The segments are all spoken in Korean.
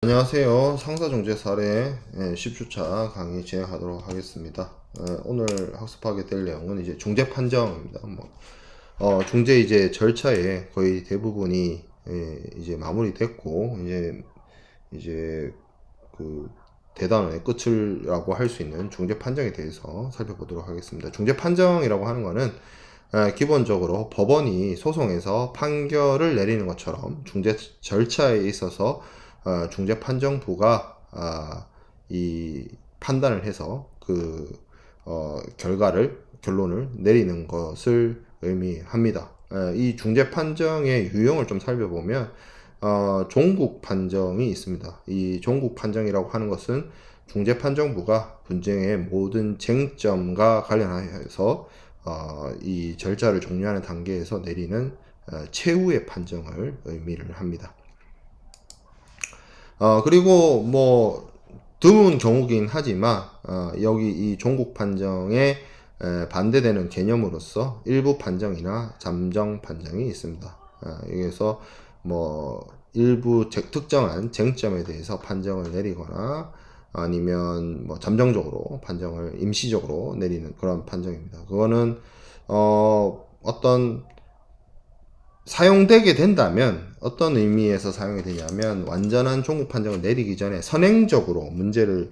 안녕하세요. 상사중재 사례 10주차 강의 진행하도록 하겠습니다. 오늘 학습하게 될 내용은 이제 중재 판정입니다. 중재 이제 절차의 거의 대부분이 이제 마무리됐고, 이제 그 대단원의 끝을라고 할 수 있는 중재 판정에 대해서 살펴보도록 하겠습니다. 중재 판정이라고 하는 거는 기본적으로 법원이 소송에서 판결을 내리는 것처럼 중재 절차에 있어서 중재판정부가 이 판단을 해서 결론을 내리는 것을 의미합니다. 이 중재판정의 유형을 좀 살펴보면 종국 판정이 있습니다. 이 종국 판정이라고 하는 것은 중재판정부가 분쟁의 모든 쟁점과 관련하여서 이 절차를 종료하는 단계에서 내리는 최후의 판정을 의미를 합니다. 그리고 드문 경우긴 하지만 여기 이 종국 판정에 반대되는 개념으로서 일부 판정이나 잠정 판정이 있습니다. 여기서 일부 특정한 쟁점에 대해서 판정을 내리거나 아니면 잠정적으로 판정을 임시적으로 내리는 그런 판정입니다. 그거는 어떤 사용되게 된다면 어떤 의미에서 사용이 되냐면 완전한 종국 판정을 내리기 전에 선행적으로 문제를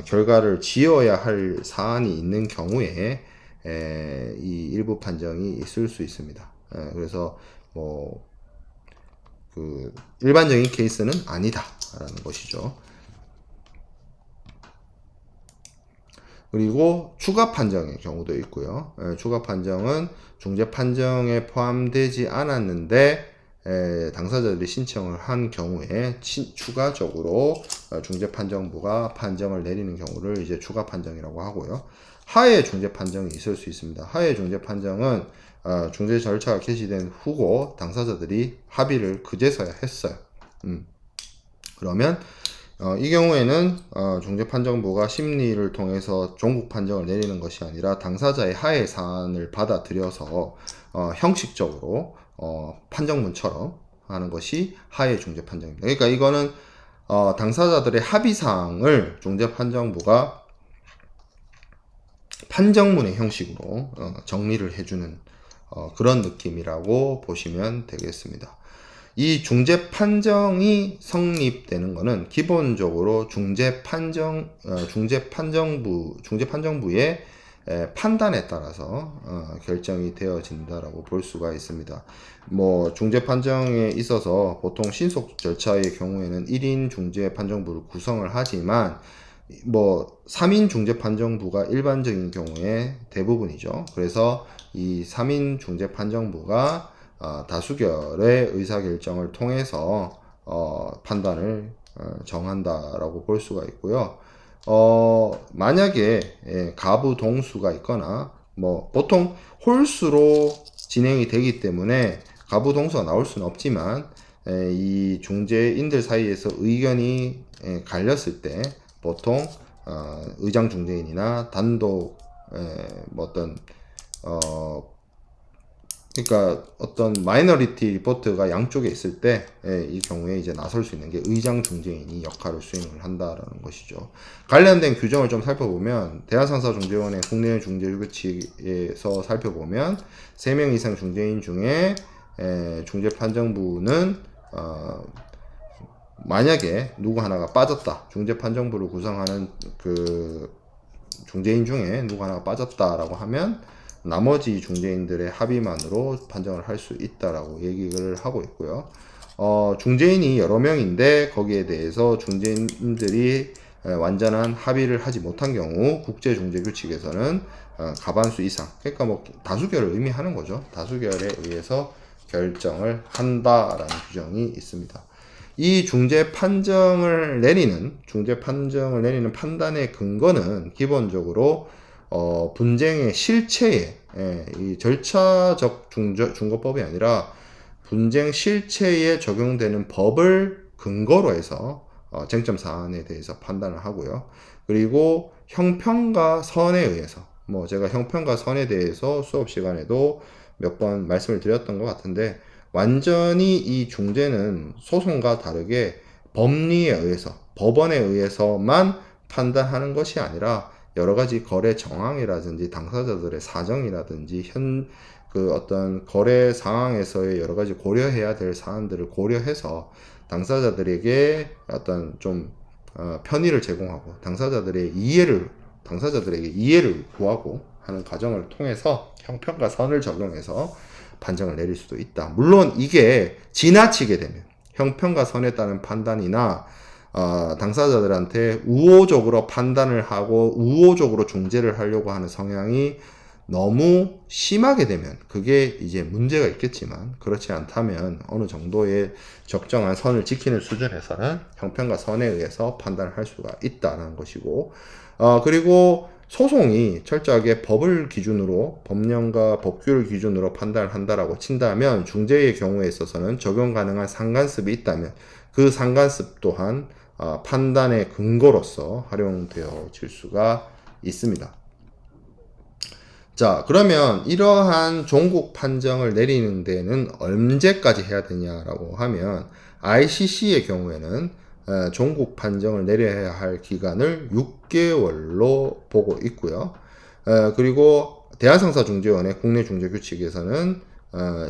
결과를 지어야 할 사안이 있는 경우에 이 일부 판정이 있을 수 있습니다. 그래서 일반적인 케이스는 아니다라는 것이죠. 그리고 추가 판정의 경우도 있고요. 추가 판정은 중재 판정에 포함되지 않았는데 당사자들이 신청을 한 경우에 추가적으로 중재 판정부가 판정을 내리는 경우를 이제 추가 판정이라고 하고요. 하해 중재 판정이 있을 수 있습니다. 하해 중재 판정은 중재 절차가 개시된 후고 당사자들이 합의를 그제서야 했어요. 그러면 이 경우에는 중재판정부가 심리를 통해서 종국 판정을 내리는 것이 아니라 당사자의 하해 사안을 받아들여서 형식적으로 판정문처럼 하는 것이 하해 중재판정입니다. 그러니까 이거는 당사자들의 합의사항을 중재판정부가 판정문의 형식으로 정리를 해주는 그런 느낌이라고 보시면 되겠습니다. 이 중재 판정이 성립되는 것은 기본적으로 중재 판정부의 판단에 따라서 결정이 되어진다라고 볼 수가 있습니다. 중재 판정에 있어서 보통 신속 절차의 경우에는 1인 중재 판정부를 구성을 하지만 3인 중재 판정부가 일반적인 경우에 대부분이죠. 그래서 이 3인 중재 판정부가 다수결의 의사결정을 통해서 판단을 정한다라고 볼 수가 있고요. 만약에 가부 동수가 있거나 보통 홀수로 진행이 되기 때문에 가부 동수가 나올 수는 없지만 이 중재인들 사이에서 의견이 갈렸을 때 보통 의장 중재인이나 단독 그러니까 어떤 마이너리티 리포트가 양쪽에 있을 때 이 경우에 이제 나설 수 있는 게 의장 중재인이 역할을 수행을 한다라는 것이죠. 관련된 규정을 좀 살펴보면 대한상사중재원의 국내 중재규칙에서 살펴보면 3명 이상 중재인 중에 중재판정부는 만약에 누구 하나가 빠졌다, 중재판정부를 구성하는 중재인 중에 누구 하나가 빠졌다라고 하면 나머지 중재인들의 합의만으로 판정을 할 수 있다라고 얘기를 하고 있고요. 중재인이 여러 명인데 거기에 대해서 중재인들이 완전한 합의를 하지 못한 경우 국제중재규칙에서는 과반수 이상, 그러니까 다수결을 의미하는 거죠. 다수결에 의해서 결정을 한다라는 규정이 있습니다. 이 중재 판정을 내리는 판단의 근거는 기본적으로 분쟁의 실체에 이 절차적 중거법이 아니라 분쟁 실체에 적용되는 법을 근거로 해서 쟁점 사안에 대해서 판단을 하고요. 그리고 형평과 선에 의해서 제가 형평과 선에 대해서 수업 시간에도 몇 번 말씀을 드렸던 것 같은데 완전히 이 중재는 소송과 다르게 법리에 의해서, 법원에 의해서만 판단하는 것이 아니라 여러 가지 거래 정황이라든지 당사자들의 사정이라든지 그 어떤 거래 상황에서의 여러 가지 고려해야 될 사안들을 고려해서 당사자들에게 어떤 좀 편의를 제공하고 당사자들에게 이해를 구하고 하는 과정을 통해서 형평과 선을 적용해서 판정을 내릴 수도 있다. 물론 이게 지나치게 되면 형평과 선에 따른 판단이나 당사자들한테 우호적으로 판단을 하고 우호적으로 중재를 하려고 하는 성향이 너무 심하게 되면 그게 이제 문제가 있겠지만, 그렇지 않다면 어느 정도의 적정한 선을 지키는 수준에서는 형평과 선에 의해서 판단을 할 수가 있다는 것이고, 그리고 소송이 철저하게 법을 기준으로, 법령과 법규를 기준으로 판단을 한다라고 친다면 중재의 경우에 있어서는 적용 가능한 상관습이 있다면 그 상관습 또한 판단의 근거로서 활용되어질 수가 있습니다. 자, 그러면 이러한 종국 판정을 내리는 데는 언제까지 해야 되냐라고 하면 ICC의 경우에는 종국 판정을 내려야 할 기간을 6개월로 보고 있고요. 그리고 대한상사중재원의 국내중재규칙에서는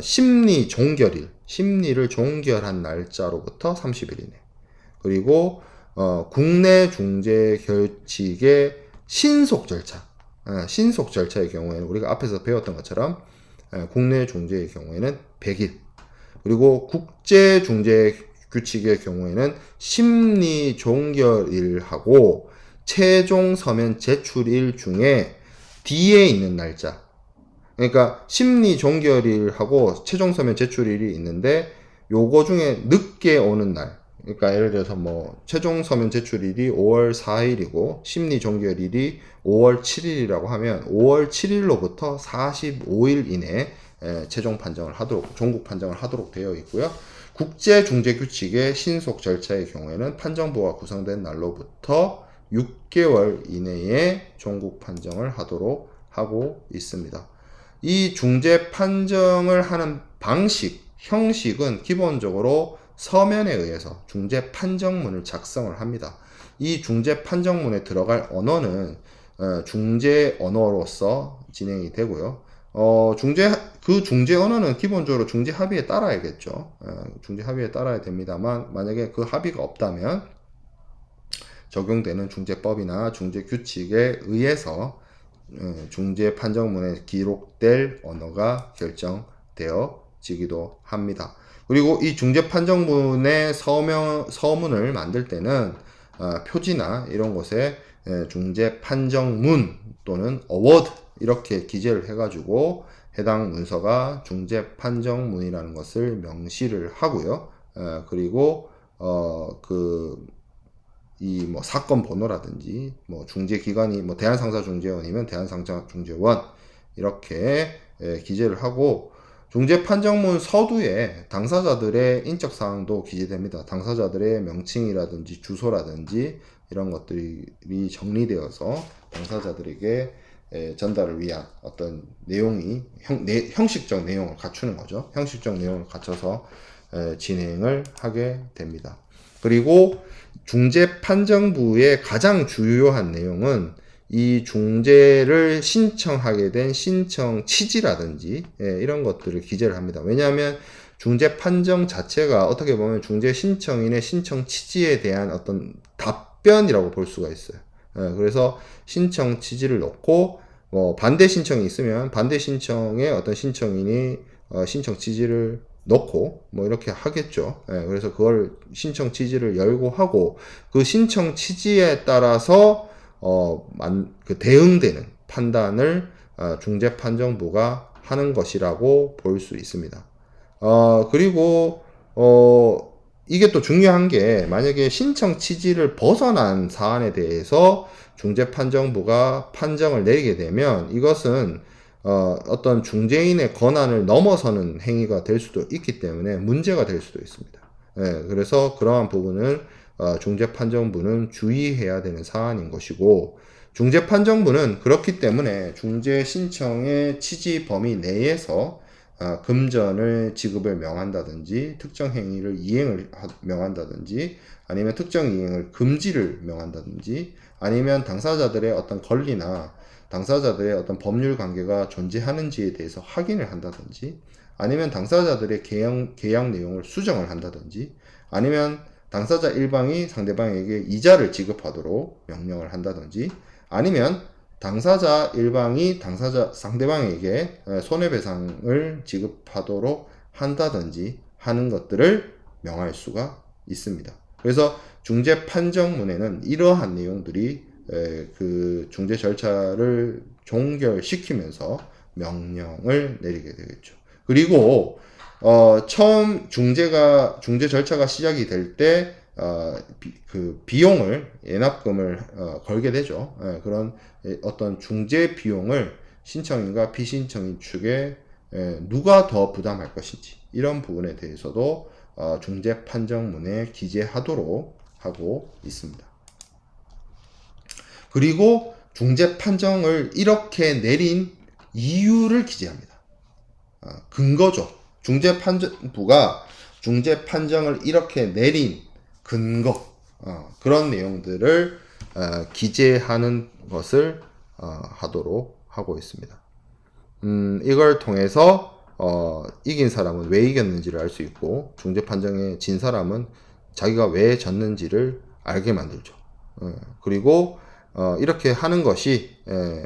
심리 종결일, 심리를 종결한 날짜로부터 30일 이내, 그리고 국내중재규칙의 신속 절차의 경우에는 우리가 앞에서 배웠던 것처럼 국내 중재의 경우에는 100일, 그리고 국제 중재 규칙의 경우에는 심리 종결일하고 최종 서면 제출일 중에 뒤에 있는 날짜, 그러니까 심리 종결일하고 최종 서면 제출일이 있는데 요거 중에 늦게 오는 날, 그러니까 예를 들어서 뭐 최종 서면 제출일이 5월 4일이고 심리 종결일이 5월 7일이라고 하면 5월 7일로부터 45일 이내에 최종 판정을 하도록, 종국 판정을 하도록 되어 있고요. 국제 중재 규칙의 신속 절차의 경우에는 판정부가 구성된 날로부터 6개월 이내에 종국 판정을 하도록 하고 있습니다. 이 중재 판정을 하는 방식, 형식은 기본적으로 서면에 의해서 중재 판정문을 작성을 합니다. 이 중재 판정문에 들어갈 언어는 중재 언어로서 진행이 되고요. 그 중재 언어는 기본적으로 중재 합의에 따라야겠죠. 중재 합의에 따라야 됩니다만, 만약에 그 합의가 없다면 적용되는 중재법이나 중재 규칙에 의해서 중재 판정문에 기록될 언어가 결정되어지기도 합니다. 그리고 이 중재 판정문의 서문을 만들 때는 표지나 이런 곳에 중재 판정문 또는 어워드 이렇게 기재를 해가지고 해당 문서가 중재 판정문이라는 것을 명시를 하고요. 그리고 이 뭐 사건 번호라든지 뭐 중재 기관이 뭐 대한상사중재원이면 대한상사중재원 이렇게 기재를 하고, 중재 판정문 서두에 당사자들의 인적 사항도 기재됩니다. 당사자들의 명칭이라든지 주소라든지 이런 것들이 정리되어서 당사자들에게 전달을 위한 어떤 내용이 형식적 내용을 갖추는 거죠. 형식적 내용을 갖춰서 진행을 하게 됩니다. 그리고 중재 판정부의 가장 주요한 내용은 이 중재를 신청하게 된 신청 취지라든지 이런 것들을 기재를 합니다. 왜냐하면 중재 판정 자체가 어떻게 보면 중재 신청인의 신청 취지에 대한 어떤 답변이라고 볼 수가 있어요. 그래서 신청 취지를 넣고 뭐 반대 신청이 있으면 반대 신청의 어떤 신청인이 신청 취지를 넣고 뭐 이렇게 하겠죠. 그래서 그걸 신청 취지를 열고 하고 그 신청 취지에 따라서 그 대응되는 판단을 중재판정부가 하는 것이라고 볼 수 있습니다. 그리고 이게 또 중요한 게, 만약에 신청 취지를 벗어난 사안에 대해서 중재판정부가 판정을 내리게 되면 이것은 어떤 중재인의 권한을 넘어서는 행위가 될 수도 있기 때문에 문제가 될 수도 있습니다. 그래서 그러한 부분은 중재판정부는 주의해야 되는 사안인 것이고, 중재판정부는 그렇기 때문에 중재 신청의 취지 범위 내에서 금전을 지급을 명한다든지 특정 행위를 이행을 명한다든지 아니면 특정 이행을 금지를 명한다든지 아니면 당사자들의 어떤 권리나 당사자들의 어떤 법률 관계가 존재하는지에 대해서 확인을 한다든지 아니면 당사자들의 계약 내용을 수정을 한다든지 아니면 당사자 일방이 상대방에게 이자를 지급하도록 명령을 한다든지 아니면 당사자 일방이 당사자 상대방에게 손해배상을 지급하도록 한다든지 하는 것들을 명할 수가 있습니다. 그래서 중재 판정문에는 이러한 내용들이 그 중재 절차를 종결시키면서 명령을 내리게 되겠죠. 그리고 처음 중재 절차가 시작이 될 때 그 비용을 예납금을 걸게 되죠. 그런 어떤 중재 비용을 신청인과 피신청인 측에 누가 더 부담할 것인지 이런 부분에 대해서도 중재 판정문에 기재하도록 하고 있습니다. 그리고 중재 판정을 이렇게 내린 이유를 기재합니다. 근거죠. 중재판정부가 중재 판정을 이렇게 내린 근거, 그런 내용들을 기재하는 것을 하도록 하고 있습니다. 이걸 통해서 이긴 사람은 왜 이겼는지를 알 수 있고 중재 판정에 진 사람은 자기가 왜 졌는지를 알게 만들죠. 그리고 이렇게 하는 것이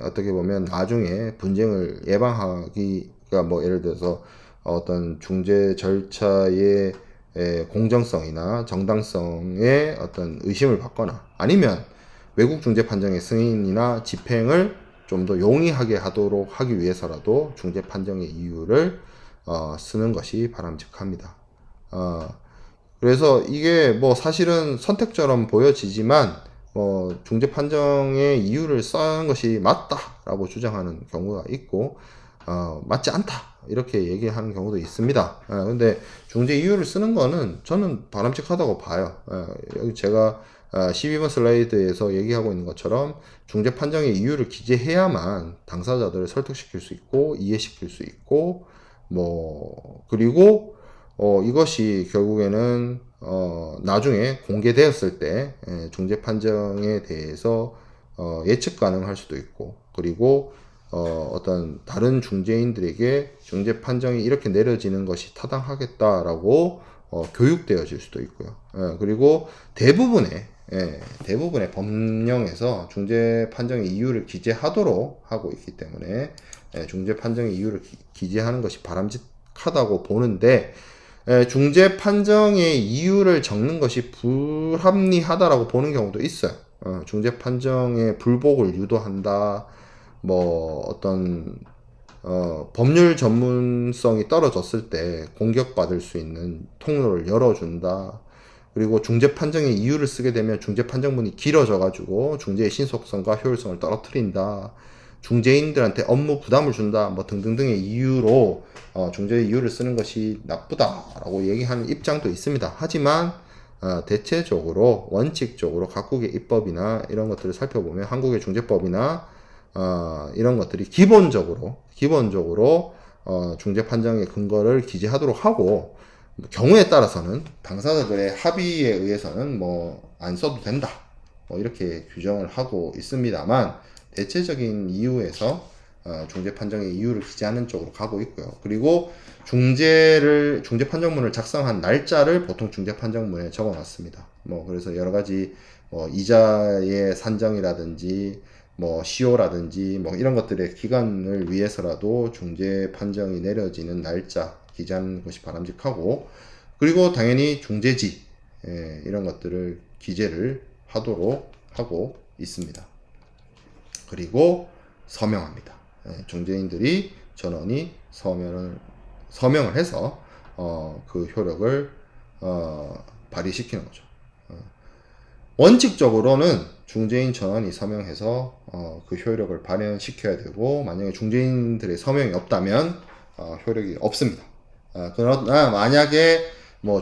어떻게 보면 나중에 분쟁을 예방하기가 뭐 예를 들어서 어떤 중재 절차의 공정성이나 정당성에 어떤 의심을 받거나 아니면 외국 중재 판정의 승인이나 집행을 좀 더 용이하게 하도록 하기 위해서라도 중재 판정의 이유를 쓰는 것이 바람직합니다. 그래서 이게 뭐 사실은 선택처럼 보여지지만 중재 판정의 이유를 쓰는 것이 맞다라고 주장하는 경우가 있고 맞지 않다 이렇게 얘기하는 경우도 있습니다. 근데 중재 이유를 쓰는 거는 저는 바람직하다고 봐요. 여기 제가 12번 슬라이드에서 얘기하고 있는 것처럼 중재 판정의 이유를 기재해야만 당사자들을 설득시킬 수 있고 이해시킬 수 있고 그리고 이것이 결국에는 나중에 공개되었을 때 중재 판정에 대해서 예측 가능할 수도 있고 그리고 어떤 다른 중재인들에게 중재 판정이 이렇게 내려지는 것이 타당하겠다라고 교육되어질 수도 있고요. 그리고 대부분의 법령에서 중재 판정의 이유를 기재하도록 하고 있기 때문에 중재 판정의 이유를 기재하는 것이 바람직하다고 보는데 중재 판정의 이유를 적는 것이 불합리하다라고 보는 경우도 있어요. 중재 판정의 불복을 유도한다. 어떤 법률 전문성이 떨어졌을 때 공격받을 수 있는 통로를 열어준다. 그리고 중재 판정의 이유를 쓰게 되면 중재 판정문이 길어져 가지고 중재의 신속성과 효율성을 떨어뜨린다. 중재인들한테 업무 부담을 준다. 등등등의 이유로 중재의 이유를 쓰는 것이 나쁘다라고 얘기하는 입장도 있습니다. 하지만 대체적으로 원칙적으로 각국의 입법이나 이런 것들을 살펴보면 한국의 중재법이나 이런 것들이 기본적으로 중재 판정의 근거를 기재하도록 하고 경우에 따라서는 당사자들의 합의에 의해서는 안 써도 된다 이렇게 규정을 하고 있습니다만 대체적인 이유에서 중재 판정의 이유를 기재하는 쪽으로 가고 있고요. 그리고 중재 판정문을 작성한 날짜를 보통 중재 판정문에 적어 놨습니다. 그래서 여러 가지 이자의 산정이라든지 시효라든지 이런 것들의 기간을 위해서라도 중재 판정이 내려지는 날짜 기재하는 것이 바람직하고 그리고 당연히 중재지 이런 것들을 기재를 하도록 하고 있습니다. 그리고 서명합니다. 중재인들이 전원이 서명을 해서 그 효력을 발휘시키는 거죠. 원칙적으로는 중재인 전원이 서명해서 그 효력을 발현시켜야 되고 만약에 중재인들의 서명이 없다면 효력이 없습니다. 그러나 만약에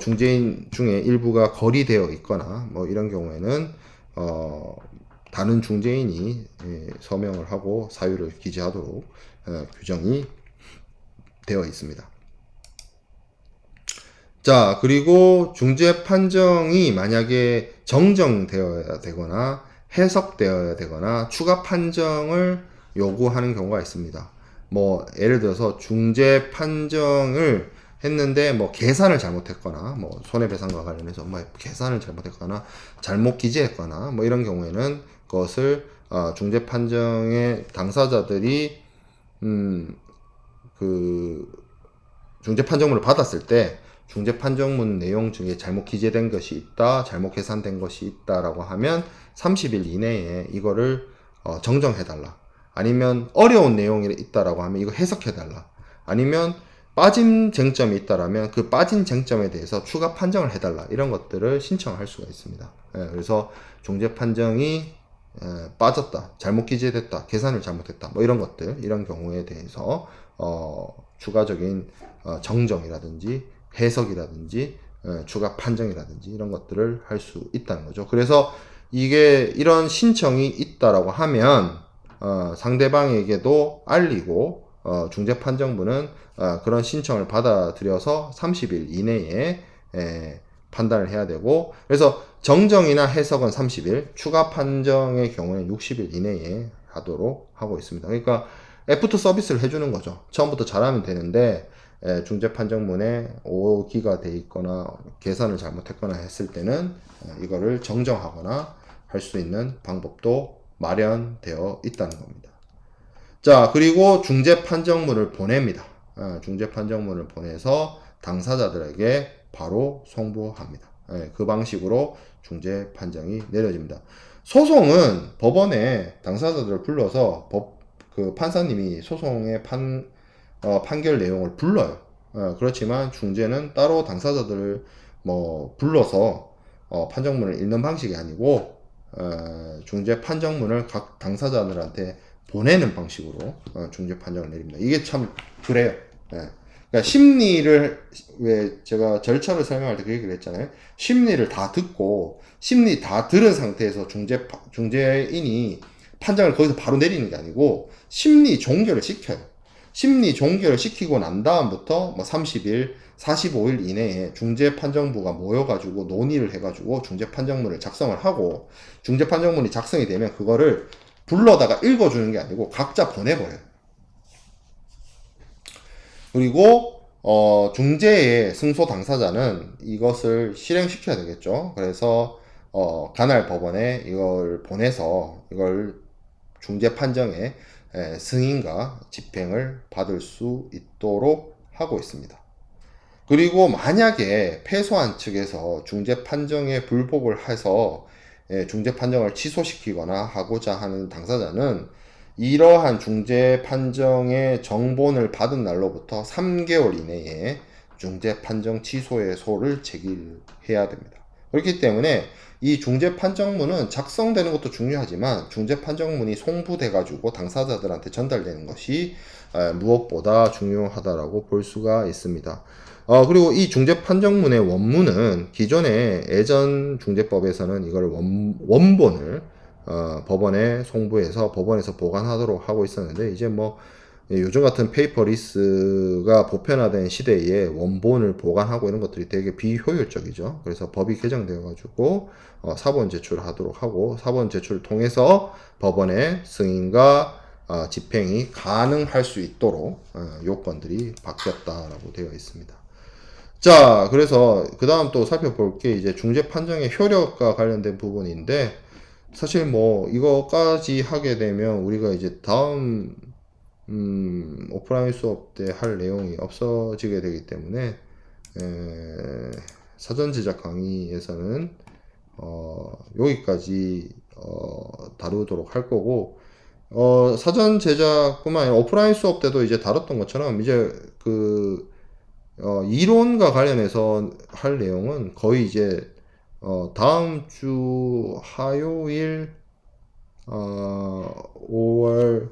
중재인 중에 일부가 거리되어 있거나 이런 경우에는 다른 중재인이 서명을 하고 사유를 기재하도록 규정이 되어 있습니다. 자, 그리고 중재 판정이 만약에 정정되어야 되거나 해석되어야 되거나 추가 판정을 요구하는 경우가 있습니다. 뭐 예를 들어서 중재 판정을 했는데 뭐 계산을 잘못했거나 뭐 손해배상과 관련해서 뭐 계산을 잘못했거나 잘못 기재했거나 뭐 이런 경우에는 그것을 중재 판정의 당사자들이 그 중재 판정문을 받았을 때 중재 판정문 내용 중에 잘못 기재된 것이 있다, 잘못 계산된 것이 있다라고 하면 30일 이내에 이거를 정정해달라. 아니면 어려운 내용이 있다라고 하면 이거 해석해달라. 아니면 빠진 쟁점이 있다라면 그 빠진 쟁점에 대해서 추가 판정을 해달라. 이런 것들을 신청할 수가 있습니다. 그래서 중재 판정이 빠졌다, 잘못 기재됐다, 계산을 잘못했다, 뭐 이런 것들, 이런 경우에 대해서 추가적인 정정이라든지 해석이라든지 추가 판정이라든지 이런 것들을 할 수 있다는 거죠. 그래서 이게 이런 신청이 있다라고 하면 상대방에게도 알리고 중재판정부는 그런 신청을 받아들여서 30일 이내에 판단을 해야 되고, 그래서 정정이나 해석은 30일, 추가 판정의 경우에는 60일 이내에 하도록 하고 있습니다. 그러니까 애프터 서비스를 해주는 거죠. 처음부터 잘하면 되는데 중재 판정문에 오기가 돼 있거나 계산을 잘못했거나 했을 때는 이거를 정정하거나 할 수 있는 방법도 마련되어 있다는 겁니다. 자, 그리고 중재 판정문을 보냅니다. 중재 판정문을 보내서 당사자들에게 바로 송부합니다. 그 방식으로 중재 판정이 내려집니다. 소송은 법원에 당사자들을 불러서 그 판사님이 소송의 판결 내용을 불러요. 그렇지만 중재는 따로 당사자들을 뭐 불러서 판정문을 읽는 방식이 아니고 중재 판정문을 각 당사자들한테 보내는 방식으로 중재 판정을 내립니다. 이게 참 그래요. 그러니까 심리를, 왜 제가 절차를 설명할 때 그 얘기를 했잖아요. 심리를 다 듣고 심리 다 들은 상태에서 중재인이 판정을 거기서 바로 내리는 게 아니고 심리 종결을 시켜요. 심리 종결을 시키고 난 다음부터 뭐 30일, 45일 이내에 중재판정부가 모여가지고 논의를 해가지고 중재판정문을 작성을 하고, 중재판정문이 작성이 되면 그거를 불러다가 읽어주는 게 아니고 각자 보내버려요. 그리고 중재의 승소 당사자는 이것을 실행시켜야 되겠죠. 그래서 관할 법원에 이걸 보내서 이걸 중재 판정의 승인과 집행을 받을 수 있도록 하고 있습니다. 그리고 만약에 패소한 측에서 중재 판정에 불복을 해서 중재 판정을 취소시키거나 하고자 하는 당사자는 이러한 중재 판정의 정본을 받은 날로부터 3개월 이내에 중재 판정 취소의 소를 제기해야 됩니다. 그렇기 때문에 이 중재 판정문은 작성되는 것도 중요하지만 중재 판정문이 송부돼 가지고 당사자들한테 전달되는 것이 무엇보다 중요하다라고 볼 수가 있습니다. 그리고 이 중재 판정문의 원문은 기존의 예전 중재법에서는 이걸 원본을 법원에 송부해서 법원에서 보관하도록 하고 있었는데, 이제 뭐 요즘 같은 페이퍼리스가 보편화된 시대에 원본을 보관하고 이런 것들이 되게 비효율적이죠. 그래서 법이 개정되어 가지고 사본 제출하도록 하고, 사본 제출을 통해서 법원의 승인과 집행이 가능할 수 있도록 요건들이 바뀌었다라고 되어 있습니다. 자, 그래서 그 다음 또 살펴볼 게 이제 중재 판정의 효력과 관련된 부분인데, 사실 뭐 이거까지 하게 되면 우리가 이제 다음 오프라인 수업 때 할 내용이 없어지게 되기 때문에 사전 제작 강의에서는 여기까지 다루도록 할 거고, 사전 제작뿐만 아니라 오프라인 수업 때도 이제 다뤘던 것처럼 이제 그 이론과 관련해서 할 내용은 거의 이제 다음 주 화요일 5월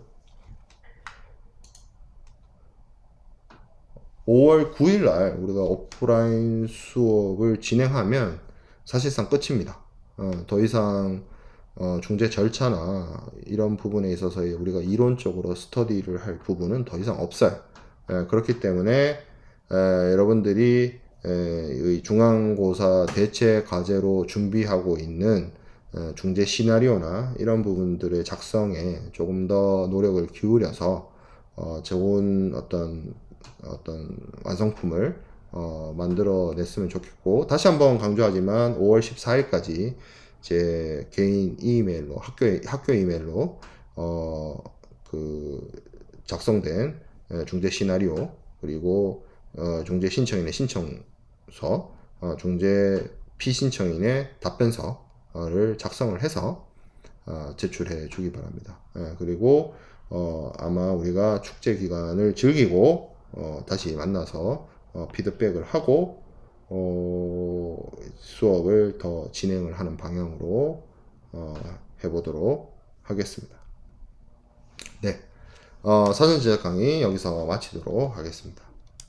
9일 날 우리가 오프라인 수업을 진행하면 사실상 끝입니다. 더 이상 중재 절차나 이런 부분에 있어서 우리가 이론적으로 스터디를 할 부분은 더 이상 없어요. 그렇기 때문에 여러분들이 의 중간고사 대체 과제로 준비하고 있는 중재 시나리오나 이런 부분들의 작성에 조금 더 노력을 기울여서 좋은 어떤 완성품을 만들어 냈으면 좋겠고, 다시 한번 강조하지만 5월 14일까지 제 개인 이메일로 학교 이메일로 그 작성된 중재 시나리오, 그리고 중재 신청인의 신청서, 중재 피신청인의 답변서를 작성을 해서 제출해 주기 바랍니다. 그리고 아마 우리가 축제 기간을 즐기고 다시 만나서 피드백을 하고 수업을 더 진행을 하는 방향으로 해보도록 하겠습니다. 네, 사전 제작 강의 여기서 마치도록 하겠습니다.